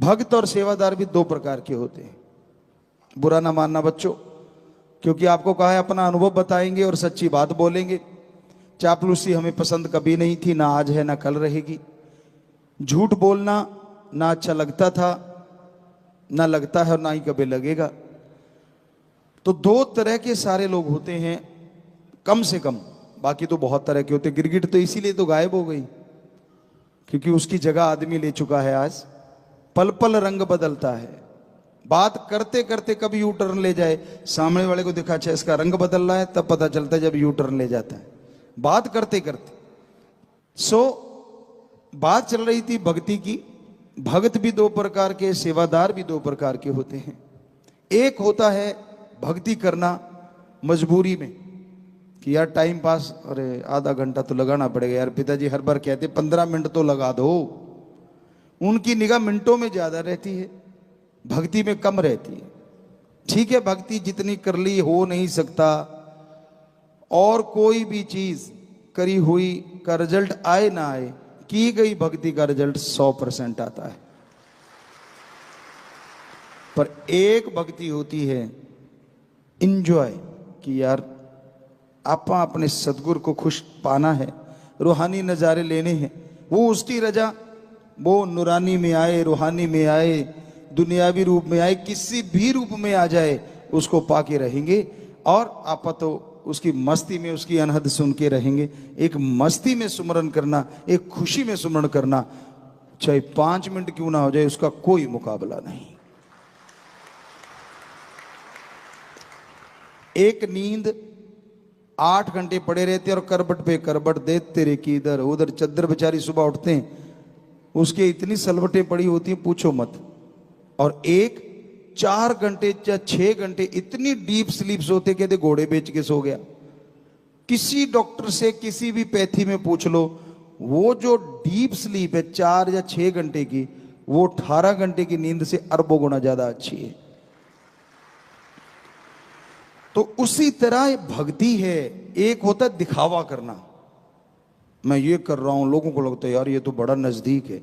भक्त और सेवादार भी दो प्रकार के होते हैं। बुरा ना मानना बच्चों, क्योंकि आपको कहा है अपना अनुभव बताएंगे और सच्ची बात बोलेंगे। चापलूसी हमें पसंद कभी नहीं थी, ना आज है ना कल रहेगी। झूठ बोलना ना अच्छा लगता था, ना लगता है और ना ही कभी लगेगा। तो दो तरह के सारे लोग होते हैं कम से कम, बाकी तो बहुत तरह के होते हैं। गिरगिट तो इसीलिए तो गायब हो गई क्योंकि उसकी जगह आदमी ले चुका है। आज पल पल रंग बदलता है। बात करते करते कभी यू टर्न ले जाए, सामने वाले को दिखा अच्छा इसका रंग बदल रहा है, तब पता चलता है जब यू टर्न ले जाता है बात करते करते। बात चल रही थी भक्ति की। भक्त भी दो प्रकार के, सेवादार भी दो प्रकार के होते हैं। एक होता है भक्ति करना मजबूरी में कि यार टाइम पास, अरे आधा घंटा तो लगाना पड़ेगा यार, पिताजी हर बार कहते 15 मिनट तो लगा दो। उनकी निगाह मिनटों में ज्यादा रहती है, भक्ति में कम रहती है। ठीक है, भक्ति जितनी कर ली हो नहीं सकता, और कोई भी चीज करी हुई का रिजल्ट आए ना आए, की गई भक्ति का रिजल्ट 100% आता है। पर एक भक्ति होती है इंजॉय कि यार आपा अपने सदगुरु को खुश पाना है, रूहानी नज़ारे लेने हैं। वो उसकी रजा, वो नूरानी में आए, रूहानी में आए, दुनियावी रूप में आए, किसी भी रूप में आ जाए, उसको पाके रहेंगे। और आपा तो उसकी मस्ती में उसकी अनहद सुन के रहेंगे। एक मस्ती में सुमरन करना, एक खुशी में सुमरन करना, चाहे 5 मिनट क्यों ना हो जाए, उसका कोई मुकाबला नहीं। एक नींद 8 घंटे पड़े रहते और करबट पे करबट देते रे कि इधर उधर, चद्दर बेचारी सुबह उठते हैं उसके इतनी सलवटें पड़ी होती हैं पूछो मत। और एक 4 घंटे या 6 घंटे इतनी डीप स्लीप सोते, कहते घोड़े बेच के सो गया। किसी डॉक्टर से किसी भी पैथी में पूछ लो, वो जो डीप स्लीप है 4 या 6 घंटे की, वो 18 घंटे की नींद से अरबों गुना ज्यादा अच्छी है। तो उसी तरह भक्ति है। एक होता है दिखावा करना, मैं ये कर रहा हूं, लोगों को लगता है यार ये तो बड़ा नजदीक है।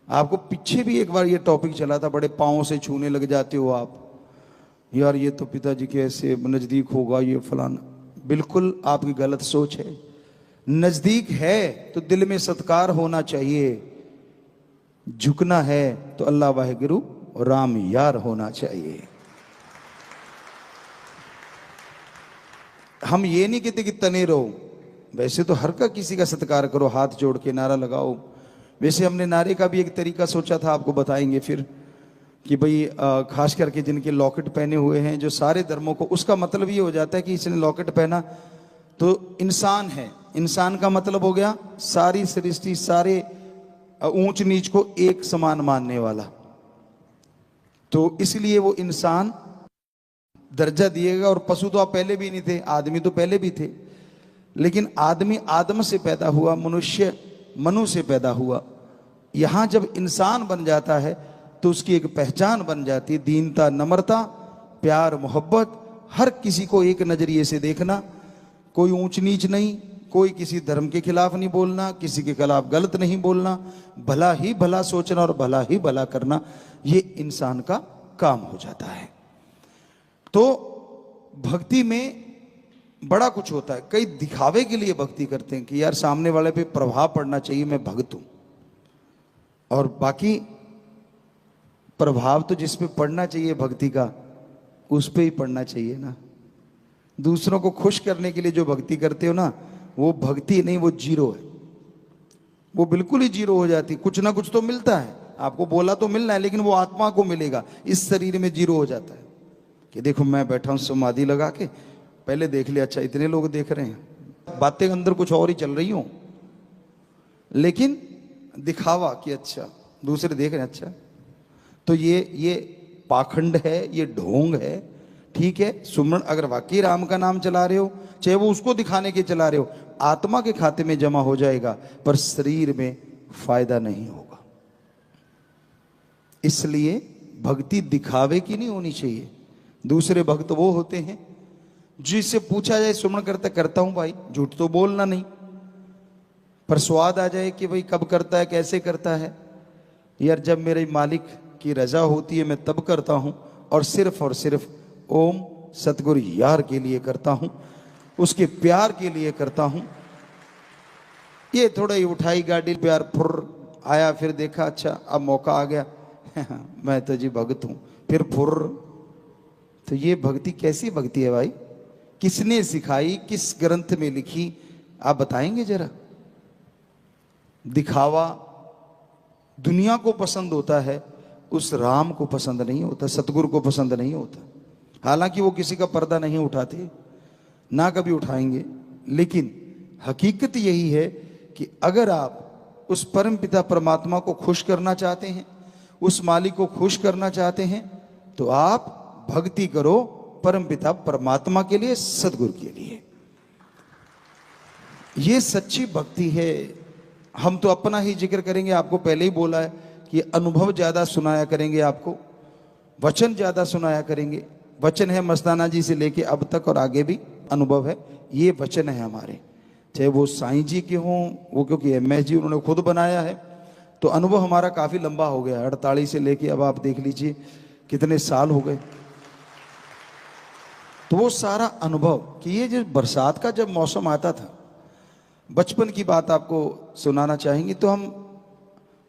आपको पीछे भी एक बार ये टॉपिक चला था, बड़े पांव से छूने लग जाते हो आप, यार ये तो पिताजी के ऐसे नजदीक होगा ये फलाना। बिल्कुल आपकी गलत सोच है। नजदीक है तो दिल में सत्कार होना चाहिए, झुकना है तो अल्लाह वाहिगुरु राम यार होना चाहिए। हम ये नहीं कहते कि तने रहो, वैसे तो हर का किसी का सत्कार करो, हाथ जोड़ के नारा लगाओ। वैसे हमने नारे का भी एक तरीका सोचा था, आपको बताएंगे फिर, कि भाई खास करके जिनके लॉकेट पहने हुए हैं, जो सारे धर्मों को, उसका मतलब ये हो जाता है कि इसने लॉकेट पहना तो इंसान है। इंसान का मतलब हो गया सारी सृष्टि, सारे ऊंच नीच को एक समान मानने वाला। तो इसलिए वो इंसान दर्जा दिएगा। और पशु तो आप पहले भी नहीं थे, आदमी तो पहले भी थे, लेकिन आदमी आदम से पैदा हुआ, मनुष्य मनु से पैदा हुआ। यहां जब इंसान बन जाता है तो उसकी एक पहचान बन जाती है, दीनता, नम्रता, प्यार, मोहब्बत, हर किसी को एक नजरिए से देखना, कोई ऊंच नीच नहीं, कोई किसी धर्म के खिलाफ नहीं बोलना, किसी के खिलाफ गलत नहीं बोलना, भला ही भला सोचना और भला ही भला करना, ये इंसान का काम हो जाता है। तो भक्ति में बड़ा कुछ होता है। कई दिखावे के लिए भक्ति करते हैं कि यार सामने वाले पे प्रभाव पड़ना चाहिए, मैं भक्त हूं। और बाकी प्रभाव तो जिस पे पड़ना चाहिए भक्ति का, उस पे ही पड़ना चाहिए ना। दूसरों को खुश करने के लिए जो भक्ति करते हो ना, वो भक्ति नहीं, वो जीरो है। वो बिल्कुल ही जीरो हो जाती। कुछ ना कुछ तो मिलता है, आपको बोला तो मिलना है, लेकिन वो आत्मा को मिलेगा, इस शरीर में जीरो हो जाता है। कि देखो मैं बैठा हूं समाधि लगा के, पहले देख लिया, अच्छा इतने लोग देख रहे हैं, बातें अंदर कुछ और ही चल रही हो, लेकिन दिखावा कि अच्छा दूसरे देख रहे हैं। अच्छा तो ये पाखंड है, ये ढोंग है। ठीक है, सुमरण अगर वाकई राम का नाम चला रहे हो, चाहे वो उसको दिखाने के चला रहे हो, आत्मा के खाते में जमा हो जाएगा, पर शरीर में फायदा नहीं होगा। इसलिए भक्ति दिखावे की नहीं होनी चाहिए। दूसरे भक्त वो होते हैं जिससे पूछा जाए सुमरण करता हूं भाई, झूठ तो बोलना नहीं, पर स्वाद आ जाए कि भाई कब करता है, कैसे करता है। यार जब मेरे मालिक की रजा होती है मैं तब करता हूँ, और सिर्फ ओम सतगुरु यार के लिए करता हूँ, उसके प्यार के लिए करता हूँ। ये थोड़ा ही उठाई गाड़ी, प्यार फुर आया, फिर देखा अच्छा अब मौका आ गया मैं तो जी भक्त हूँ, फिर फुर। तो ये भक्ति कैसी भक्ति है भाई? किसने सिखाई, किस ग्रंथ में लिखी, आप बताएंगे जरा? दिखावा दुनिया को पसंद होता है, उस राम को पसंद नहीं होता, सतगुरु को पसंद नहीं होता। हालांकि वो किसी का पर्दा नहीं उठाते, ना कभी उठाएंगे, लेकिन हकीकत यही है कि अगर आप उस परम पिता परमात्मा को खुश करना चाहते हैं, उस मालिक को खुश करना चाहते हैं, तो आप भक्ति करो परम पिता परमात्मा के लिए, सतगुरु के लिए। ये सच्ची भक्ति है। हम तो अपना ही जिक्र करेंगे, आपको पहले ही बोला है कि अनुभव ज्यादा सुनाया करेंगे, आपको वचन ज्यादा सुनाया करेंगे। वचन है मस्ताना जी से लेके अब तक और आगे भी अनुभव है, ये वचन है हमारे, चाहे वो साईं जी के हों, वो क्योंकि एमएस जी उन्होंने खुद बनाया है, तो अनुभव हमारा काफी लंबा हो गया, 48 से लेके अब आप देख लीजिए कितने साल हो गए। तो वो सारा अनुभव कि ये जो बरसात का जब मौसम आता था, बचपन की बात आपको सुनाना चाहेंगे, तो हम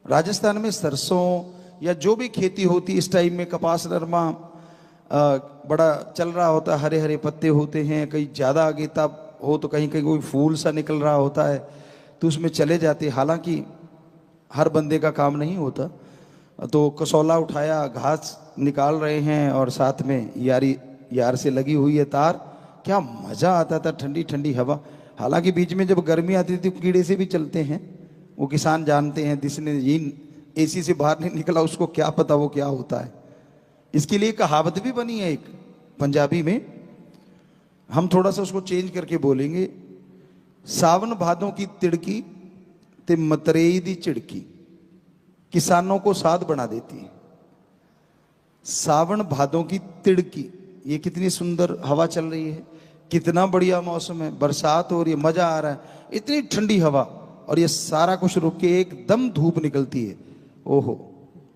राजस्थान में सरसों या जो भी खेती होती इस टाइम में, कपास नरमा बड़ा चल रहा होता है, हरे हरे पत्ते होते हैं, कहीं ज़्यादा आगेता हो तो कहीं कहीं कोई फूल सा निकल रहा होता है, तो उसमें चले जाते। हालांकि हर बंदे का काम नहीं होता, तो कसौला उठाया, घास निकाल रहे हैं और साथ में यार से लगी हुई है तार। क्या मज़ा आता था, ठंडी ठंडी हवा। हालांकि बीच में जब गर्मी आती थी कीड़े से भी चलते हैं, वो किसान जानते हैं, जिसने ये एसी से बाहर नहीं निकला उसको क्या पता वो क्या होता है। इसके लिए कहावत भी बनी है एक पंजाबी में, हम थोड़ा सा उसको चेंज करके बोलेंगे, सावन भादों की तिड़की ते मतरेई दी चिड़की किसानों को साध बना देती है। सावन भादों की तिड़की, ये कितनी सुंदर हवा चल रही है, कितना बढ़िया मौसम है, बरसात हो रही है, मजा आ रहा है, इतनी ठंडी हवा, और ये सारा कुछ रुक के एकदम धूप निकलती है। ओहो,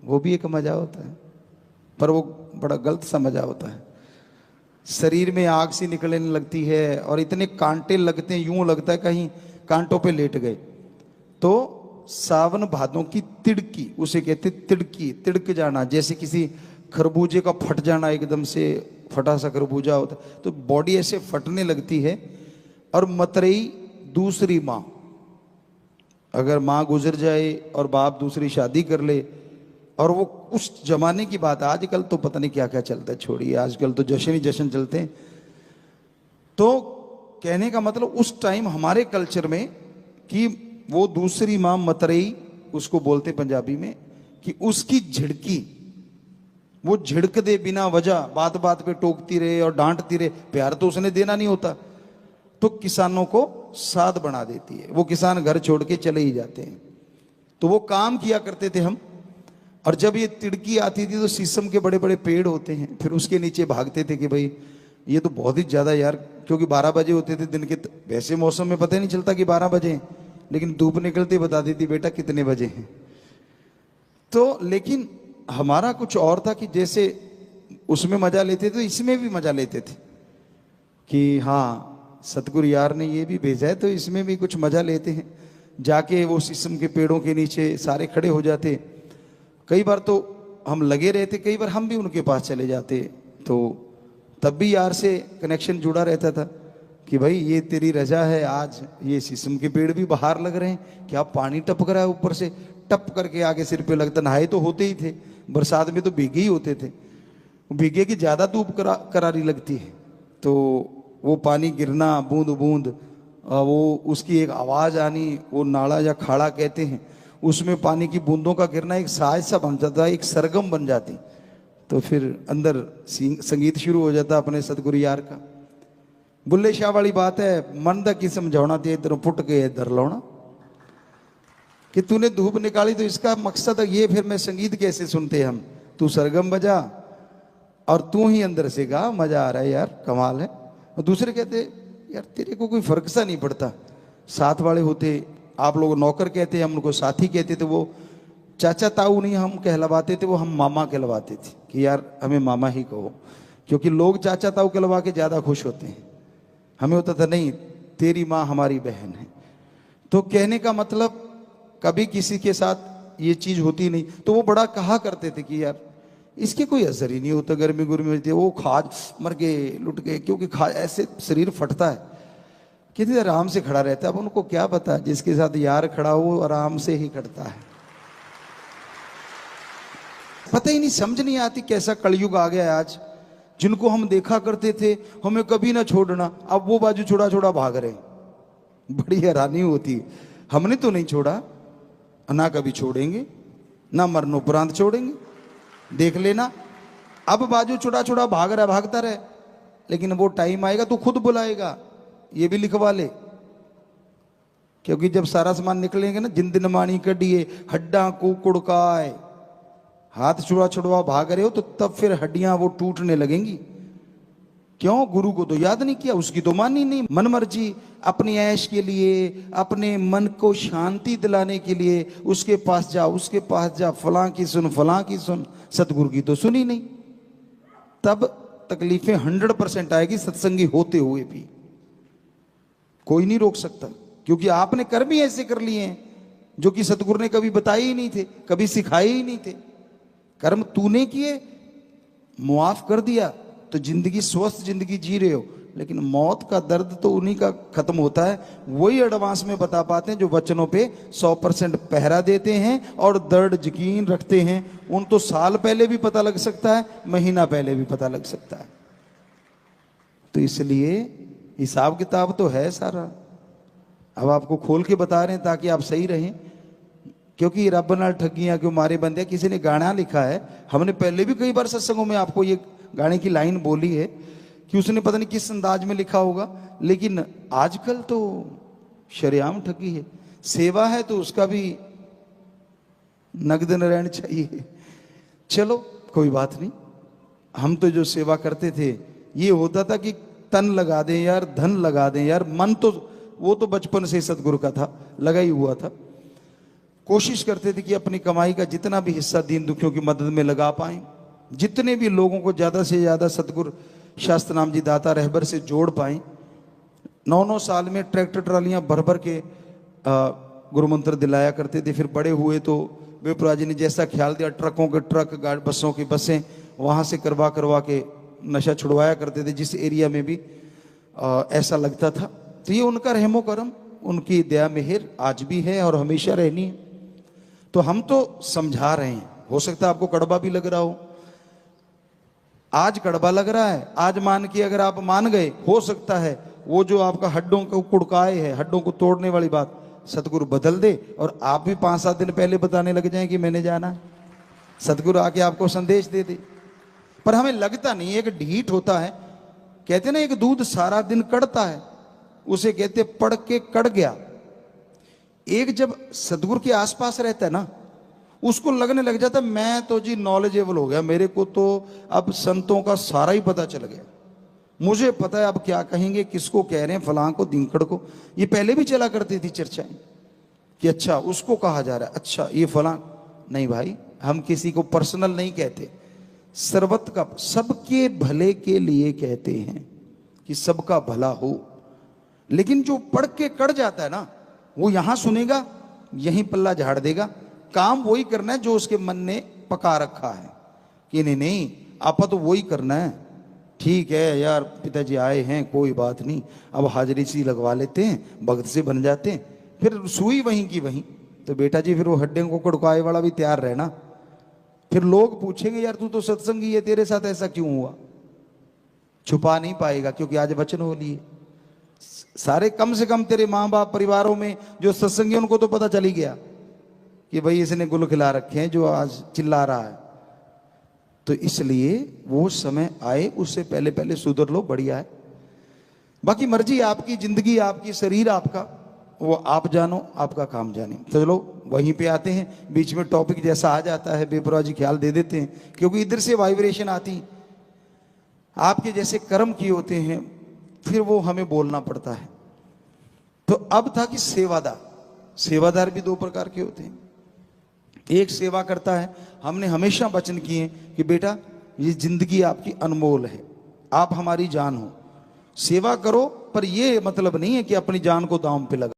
वो भी एक मजा होता है, पर वो बड़ा गलत सा मजा होता है। शरीर में आग सी निकलने लगती है और इतने कांटे लगते हैं, यूं लगता है कहीं कांटों पे लेट गए। तो सावन भादों की तिड़की, उसे कहते तिड़की, तिड़क जाना, जैसे किसी खरबूजे का फट जाना, एकदम से फटा सा खरबूजा होता है, तो बॉडी ऐसे फटने लगती है। और मतरेई दूसरी माँ, अगर माँ गुजर जाए और बाप दूसरी शादी कर ले, और वो उस जमाने की बात, आजकल तो पता नहीं क्या क्या चलता है, छोड़िए, आजकल तो जश्न ही जश्न चलते हैं। तो कहने का मतलब उस टाइम हमारे कल्चर में कि वो दूसरी माँ मतरेई उसको बोलते पंजाबी में, कि उसकी झिड़की, वो झिड़क दे बिना वजह, बात बात पे टोकती रहे और डांटती रहे, प्यार तो उसने देना नहीं होता, तो किसानों को साध बना देती है। वो किसान घर छोड़ के चले ही जाते हैं। तो वो काम किया करते थे हम, और जब ये तिड़की आती थी तो शीशम के बड़े बड़े पेड़ होते हैं, फिर उसके नीचे भागते थे कि भाई ये तो बहुत ही ज़्यादा यार, क्योंकि 12 बजे होते थे दिन के, वैसे मौसम में पता ही नहीं चलता कि 12 बजे, लेकिन धूप निकलते बता देती बेटा कितने बजे हैं। तो लेकिन हमारा कुछ और था कि जैसे उसमें मजा लेते थे तो इसमें भी मजा लेते थे, कि हाँ सतगुरु यार ने ये भी भेजा है तो इसमें भी कुछ मजा लेते हैं। जाके वो शीशम के पेड़ों के नीचे सारे खड़े हो जाते, कई बार तो हम लगे रहते, कई बार हम भी उनके पास चले जाते, तो तब भी यार से कनेक्शन जुड़ा रहता था कि भाई ये तेरी रजा है, आज ये शीशम के पेड़ भी बाहर लग रहे हैं, क्या पानी टपक रहा है ऊपर से, टप करके आगे सिर पे लगता। नहाए तो होते ही थे, बरसात में तो भीगे ही होते थे, भीगे की ज़्यादा धूप करारी लगती है, तो वो पानी गिरना बूंद बूंद, वो उसकी एक आवाज़ आनी, वो नाला या खाड़ा कहते हैं, उसमें पानी की बूंदों का गिरना एक साज सा बन जाता, एक सरगम बन जाती। तो फिर अंदर संगीत शुरू हो जाता अपने सतगुरु यार का। बुल्ले शाह वाली बात है, मन दा की समझाना ते इधरों पुट के इधर लाना, कि तूने धूप निकाली तो इसका मकसद है ये, फिर मैं संगीत कैसे सुनते हम, तू सरगम बजा और तू ही अंदर से गा, मजा आ रहा है यार, कमाल है। और दूसरे कहते यार तेरे को कोई फर्क सा नहीं पड़ता, साथ वाले होते, आप लोग नौकर कहते हैं, हम उनको साथी कहते थे, वो चाचा ताऊ नहीं हम कहलवाते थे, वो हम मामा कहलवाते थे कि यार हमें मामा ही कहो, क्योंकि लोग चाचा ताऊ कहलवा के ज़्यादा खुश होते हैं। हमें होता था नहीं, तेरी माँ हमारी बहन है। तो कहने का मतलब कभी किसी के साथ ये चीज़ होती नहीं तो वो बड़ा कहा करते थे कि यार इसके कोई असर ही नहीं होता, गर्मी गुर्मी होती है, वो खाज मर गए लुट गए, क्योंकि खाज ऐसे शरीर फटता है। कितनी आराम से खड़ा रहता है। अब उनको क्या पता जिसके साथ यार खड़ा हो वो आराम से ही खड़ता है। पता ही नहीं, समझ नहीं आती कैसा कलयुग आ गया है आज। जिनको हम देखा करते थे हमें कभी ना छोड़ना, अब वो बाजू छोड़ा छोड़ा भाग रहे। बड़ी हैरानी होती। हमने तो नहीं छोड़ा, ना कभी छोड़ेंगे, ना मरणोपरांत छोड़ेंगे। देख लेना, अब बाजू छोड़ा छोड़ा भाग रहा, भागता रहे, लेकिन वो टाइम आएगा तो खुद बुलाएगा। ये भी लिखवा ले, क्योंकि जब सारा सामान निकलेंगे ना, जिन दिन मानी कडिए हड्डा कुड़काए, हाथ छुड़ा छुड़वा भाग रहे हो तो तब फिर हड्डियां वो टूटने लगेंगी। क्यों? गुरु को तो याद नहीं किया, उसकी तो मानी नहीं। मन मर्जी अपनी ऐश के लिए, अपने मन को शांति दिलाने के लिए उसके पास जा, उसके पास जा, फलां की सुन, फलां की सुन, सतगुरु की तो सुनी नहीं। तब तकलीफें 100% आएगी सत्संगी होते हुए भी। कोई नहीं रोक सकता, क्योंकि आपने कर्म भी ऐसे कर लिए हैं जो कि सतगुरु ने कभी बताए ही नहीं थे, कभी सिखाए ही नहीं थे। कर्म तूने किए, मुआफ कर दिया तो जिंदगी स्वस्थ जिंदगी जी रहे हो। लेकिन मौत का दर्द तो उन्हीं का खत्म होता है, वही एडवांस में बता पाते हैं जो वचनों पे 100% पहरा देते हैं और दृढ़ यकीन रखते हैं। उन तो साल पहले भी पता लग सकता है, महीना पहले भी पता लग सकता है। तो इसलिए हिसाब किताब तो है सारा। अब आपको खोल के बता रहे हैं ताकि आप सही रहें, क्योंकि रब नाल ठगियां क्यों मारे बंदे। किसी ने गाना लिखा है, हमने पहले भी कई बार सत्संगों में आपको ये गाने की लाइन बोली है कि उसने पता नहीं किस अंदाज में लिखा होगा, लेकिन आजकल तो शरेआम ठगी है। सेवा है तो उसका भी नगद नारायण चाहिए। चलो कोई बात नहीं, हम तो जो सेवा करते थे ये होता था कि तन लगा दें यार, धन लगा दें यार। मन तो वो तो बचपन से सतगुरु का था, लगा ही हुआ था। कोशिश करते थे कि अपनी कमाई का जितना भी हिस्सा दीन दुखियों की मदद में लगा पाएं, जितने भी लोगों को ज़्यादा से ज़्यादा सतगुरु शास्त्र नाम जी दाता रहबर से जोड़ पाएं। 9-9 साल में ट्रैक्टर ट्रालियां भर भर के गुरु मंत्र दिलाया करते थे। फिर बड़े हुए तो बेपुरा जी ने जैसा ख्याल दिया, ट्रकों के ट्रक, बसों की बसें वहाँ से करवा करवा के नशा छुड़वाया करते थे, जिस एरिया में भी ऐसा लगता था। तो ये उनका रहमो करम, उनकी दया मेहर आज भी है और हमेशा रहनी है। तो हम तो समझा रहे हैं, हो सकता है आपको कड़वा भी लग रहा हो। आज कड़वा लग रहा है, आज मान के अगर आप मान गए, हो सकता है वो जो आपका हड्डों को कुड़काए है, हड्डों को तोड़ने वाली बात सतगुरु बदल दे और आप भी 5-7 दिन पहले बताने लग जाएं कि मैंने जाना है। सतगुरु आके आपको संदेश दे दे। पर हमें लगता नहीं, एक ढीठ होता है। कहते ना एक दूध सारा दिन कड़ता है, उसे कहते पड़ के कड़ गया। एक जब सतगुरु के आसपास रहता है ना, उसको लगने लग जाता है मैं तो जी नॉलेजेबल हो गया, मेरे को तो अब संतों का सारा ही पता चल गया, मुझे पता है अब क्या कहेंगे, किसको कह रहे हैं, फलां को, दिनकड़ को। ये पहले भी चला करती थी चर्चाएं कि अच्छा उसको कहा जा रहा है, अच्छा ये फलां। नहीं भाई, हम किसी को पर्सनल नहीं कहते, सर्वत का, सबके भले के लिए कहते हैं कि सबका भला हो। लेकिन जो पढ़ के कड़ जाता है ना, वो यहां सुनेगा, यहीं पल्ला झाड़ देगा। काम वही करना है जो उसके मन ने पका रखा है कि नहीं नहीं आपा तो वही करना है। ठीक है यार, पिताजी आए हैं, कोई बात नहीं, अब हाजिरी सी लगवा लेते हैं, भक्त से बन जाते हैं, फिर सुई वहीं की वहीं। तो बेटा जी फिर वो हड्डियों को कड़काए वाला भी तैयार रहना। फिर लोग पूछेंगे यार तू तो सत्संगी है, तेरे साथ ऐसा क्यों हुआ? छुपा नहीं पाएगा, क्योंकि आज वचन हो लिए सारे। कम से कम तेरे माँ बाप परिवारों में जो सत्संगी उनको तो पता चल ही गया कि भाई इसने गुल खिला रखे हैं जो आज चिल्ला रहा है। तो इसलिए वो समय आए, उससे पहले पहले सुधर लो, बढ़िया है। बाकी मर्जी आपकी, जिंदगी आपकी, शरीर आपका, वो आप जानो, आपका काम जाने। तो चलो वहीं पे आते हैं, बीच में टॉपिक जैसा आ जाता है बेपरवाह जी ख्याल दे देते हैं, क्योंकि इधर से वाइब्रेशन आती, आपके जैसे कर्म किए होते हैं, फिर वो हमें बोलना पड़ता है। तो अब था कि सेवादार, सेवादार भी 2 प्रकार के होते हैं। एक सेवा करता है। हमने हमेशा वचन किए कि बेटा ये जिंदगी आपकी अनमोल है, आप हमारी जान हो, सेवा करो, पर ये मतलब नहीं है कि अपनी जान को दांव पे लगा